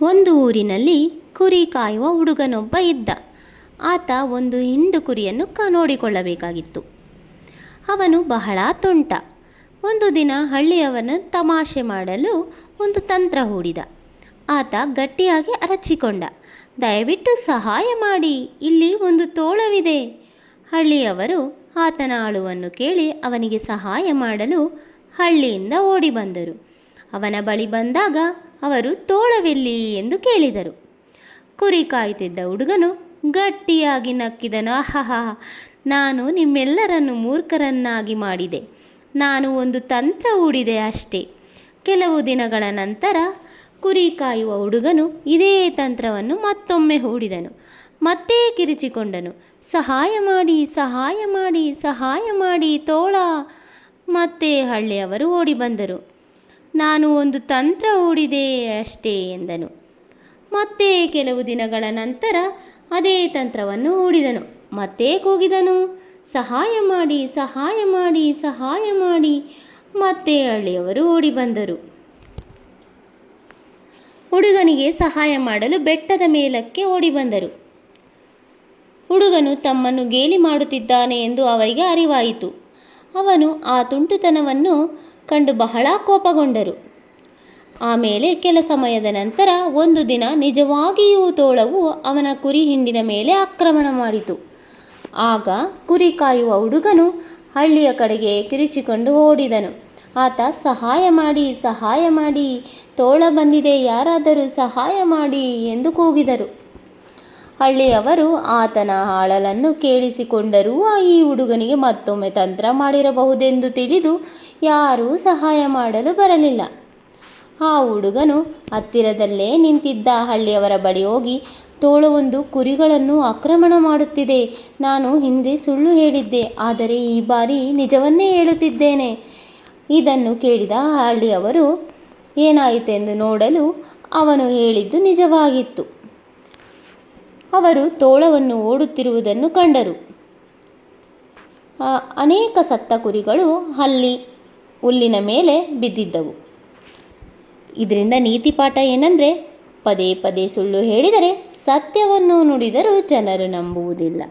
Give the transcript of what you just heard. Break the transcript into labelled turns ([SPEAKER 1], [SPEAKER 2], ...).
[SPEAKER 1] ಒಂದು ಊರಿನಲ್ಲಿ ಕುರಿ ಕಾಯುವ ಹುಡುಗನೊಬ್ಬ ಇದ್ದ. ಆತ ಒಂದು ಹಿಂಡು ಕುರಿಯನ್ನು ನೋಡಿಕೊಳ್ಳಬೇಕಾಗಿತ್ತು. ಅವನು ಬಹಳ ತುಂಟ. ಒಂದು ದಿನ ಹಳ್ಳಿಯವನು ತಮಾಷೆ ಮಾಡಲು ಒಂದು ತಂತ್ರ ಹೂಡಿದ. ಆತ ಗಟ್ಟಿಯಾಗಿ ಅರಚಿಕೊಂಡ, ದಯವಿಟ್ಟು ಸಹಾಯ ಮಾಡಿ, ಇಲ್ಲಿ ಒಂದು ತೋಳವಿದೆ. ಹಳ್ಳಿಯವರು ಆತನ ಅಳುವನ್ನು ಕೇಳಿ ಅವನಿಗೆ ಸಹಾಯ ಮಾಡಲು ಹಳ್ಳಿಯಿಂದ ಓಡಿ ಬಂದರು. ಅವನ ಬಳಿ ಬಂದಾಗ ಅವರು ತೋಳವೆಲ್ಲಿ ಎಂದು ಕೇಳಿದರು. ಕುರಿ ಕಾಯುತ್ತಿದ್ದ ಹುಡುಗನು ಗಟ್ಟಿಯಾಗಿ ನಕ್ಕಿದನು. ಆಹಾ, ನಾನು ನಿಮ್ಮೆಲ್ಲರನ್ನು ಮೂರ್ಖರನ್ನಾಗಿ ಮಾಡಿದೆ. ನಾನು ಒಂದು ತಂತ್ರ ಹೂಡಿದೆ ಅಷ್ಟೇ. ಕೆಲವು ದಿನಗಳ ನಂತರ ಕುರಿ ಕಾಯುವ ಹುಡುಗನು ಇದೇ ತಂತ್ರವನ್ನು ಮತ್ತೊಮ್ಮೆ ಹೂಡಿದನು. ಮತ್ತೆ ಕಿರಿಚಿಕೊಂಡನು, ಸಹಾಯ ಮಾಡಿ, ಸಹಾಯ ಮಾಡಿ, ಸಹಾಯ ಮಾಡಿ ತೋಳ. ಮತ್ತೆ ಹಳ್ಳಿಯವರು ಓಡಿ ಬಂದರು. ನಾನು ಒಂದು ತಂತ್ರ ಹೂಡಿದೆ ಅಷ್ಟೇ ಎಂದನು. ಮತ್ತೆ ಕೆಲವು ದಿನಗಳ ನಂತರ ಅದೇ ತಂತ್ರವನ್ನು ಹೂಡಿದನು. ಮತ್ತೆ ಕೂಗಿದನು, ಸಹಾಯ ಮಾಡಿ, ಸಹಾಯ ಮಾಡಿ, ಸಹಾಯ ಮಾಡಿ. ಮತ್ತೆ ಹಳ್ಳಿಯವರು ಓಡಿ ಬಂದರು. ಹುಡುಗನಿಗೆ ಸಹಾಯ ಮಾಡಲು ಬೆಟ್ಟದ ಮೇಲಕ್ಕೆ ಓಡಿ ಬಂದರು. ಹುಡುಗನು ತಮ್ಮನ್ನು ಗೇಲಿ ಮಾಡುತ್ತಿದ್ದಾನೆ ಎಂದು ಅವರಿಗೆ ಅರಿವಾಯಿತು. ಅವನು ಆ ತುಂಟುತನವನ್ನು ಕಂಡು ಬಹಳ ಕೋಪಗೊಂಡರು. ಆಮೇಲೆ ಕೆಲ ಸಮಯದ ನಂತರ ಒಂದು ದಿನ ನಿಜವಾಗಿಯೂ ತೋಳವು ಅವನ ಕುರಿ ಹಿಂಡಿನ ಮೇಲೆ ಆಕ್ರಮಣ ಮಾಡಿತು. ಆಗ ಕುರಿ ಕಾಯುವ ಹುಡುಗನು ಹಳ್ಳಿಯ ಕಡೆಗೆ ಕಿರಿಚಿಕೊಂಡು ಓಡಿದನು. ಆತ ಸಹಾಯ ಮಾಡಿ, ಸಹಾಯ ಮಾಡಿ, ತೋಳ ಬಂದಿದೆ, ಯಾರಾದರೂ ಸಹಾಯ ಮಾಡಿ ಎಂದು ಕೂಗಿದರು. ಹಳ್ಳಿಯವರು ಆತನ ಅಳಲನ್ನು ಕೇಳಿಸಿಕೊಂಡರೂ ಈ ಹುಡುಗನಿಗೆ ಮತ್ತೊಮ್ಮೆ ತಂತ್ರ ಮಾಡಿರಬಹುದೆಂದು ತಿಳಿದು ಯಾರೂ ಸಹಾಯ ಮಾಡಲು ಬರಲಿಲ್ಲ. ಆ ಹುಡುಗನು ಹತ್ತಿರದಲ್ಲೇ ನಿಂತಿದ್ದ ಹಳ್ಳಿಯವರ ಬಳಿ ಹೋಗಿ, ತೋಳವೊಂದು ಕುರಿಗಳನ್ನು ಆಕ್ರಮಣ ಮಾಡುತ್ತಿದೆ. ನಾನು ಹಿಂದೆ ಸುಳ್ಳು ಹೇಳಿದ್ದೆ, ಆದರೆ ಈ ಬಾರಿ ನಿಜವನ್ನೇ ಹೇಳುತ್ತಿದ್ದೇನೆ. ಇದನ್ನು ಕೇಳಿದ ಹಳ್ಳಿಯವರು ಏನಾಯಿತೆಂದು ನೋಡಲು ಅವನು ಹೇಳಿದ್ದು ನಿಜವಾಗಿತ್ತು. ಅವರು ತೋಳವನ್ನು ಓಡುತ್ತಿರುವುದನ್ನು ಕಂಡರು. ಅನೇಕ ಸತ್ತ ಕುರಿಗಳು ಹುಲ್ಲಿನ ಮೇಲೆ ಬಿದ್ದಿದ್ದವು. ಇದರಿಂದ ನೀತಿ ಪಾಠ ಏನಂದರೆ, ಪದೇ ಪದೇ ಸುಳ್ಳು ಹೇಳಿದರೆ ಸತ್ಯವನ್ನು ನುಡಿದರೂ ಜನರು ನಂಬುವುದಿಲ್ಲ.